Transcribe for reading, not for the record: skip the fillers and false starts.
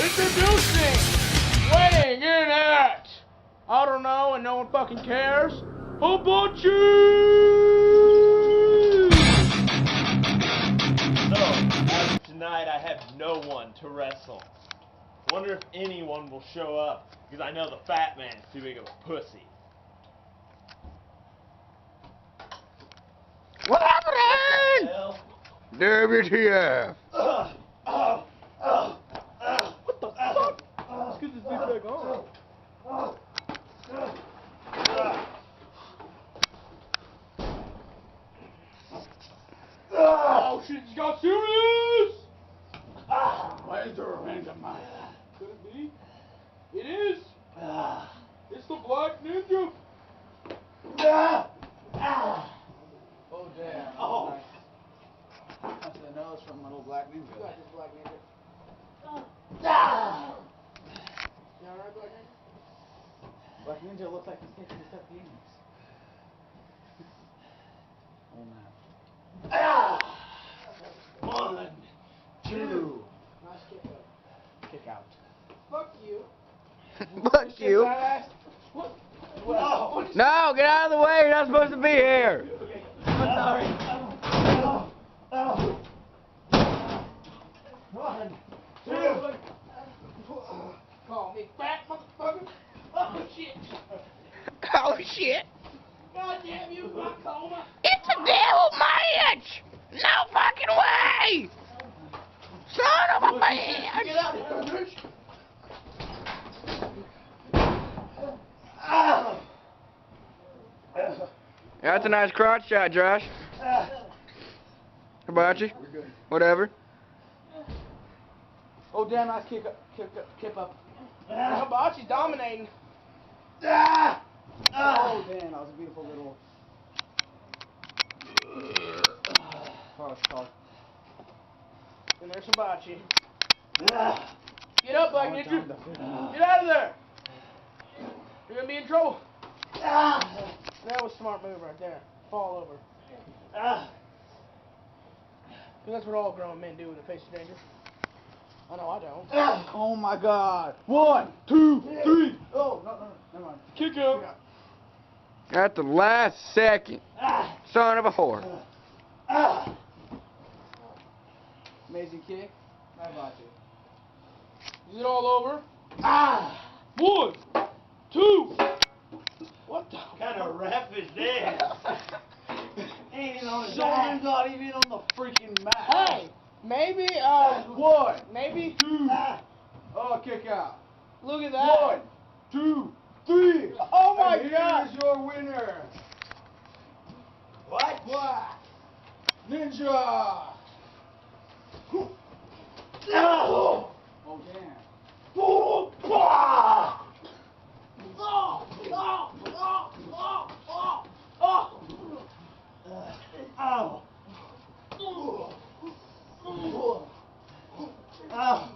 Introducing, weighing in at, I don't know, and no one fucking cares, Hibachi! So, as of tonight, I have no one to wrestle. Wonder if anyone will show up, because I know the fat man's too big of a pussy. What happened? Hell? WTF. What the fuck? Let's get this dude back on. Oh shit, it got serious! Why is there a random mic? Could it be? It is! It's the Black Ninja! Oh damn. Oh. That's the nose from little Black Ninja. You got this, Black Ninja. You alright, Black Ninja? Black Ninja looks like he's taking his stuffed penis. Oh man. 1, 2. Nice kick up. Kick out. Fuck you. Fuck you. What? Oh. No, get out of the way. You're not supposed to be here. I'm sorry. 1, 2. Call me fat motherfucker. Oh shit. Oh shit. God damn you, glaucoma. It's a devil match. No fucking way. Son of a bitch. Get out of here, bitch. That's a nice crotch shot, Josh. Hibachi. Whatever. Oh damn, nice kick up. Hibachi's dominating. Oh damn, that was a beautiful little. And there's Hibachi. Get up, Black Ninja. Get out of there. You're gonna be in trouble. That was a smart move right there. Fall over. 'Cause that's what all grown men do in the face of danger. I know I don't. Oh my God. 1, 2, 3. Oh no, never mind. Kick out. At the last second. Son of a whore. Amazing kick. Hibachi. Is it all over? 1, 2. What the? What kind of rap is this? Ain't even on his Shoulder's back. not even on the freaking mat. Hey, maybe, 1, maybe. 2. Oh, kick out. Look at that. 1, 2, 3. Oh my And God. here's your winner. What? Black Ninja. No! Oh damn. Oh, bah! Oh.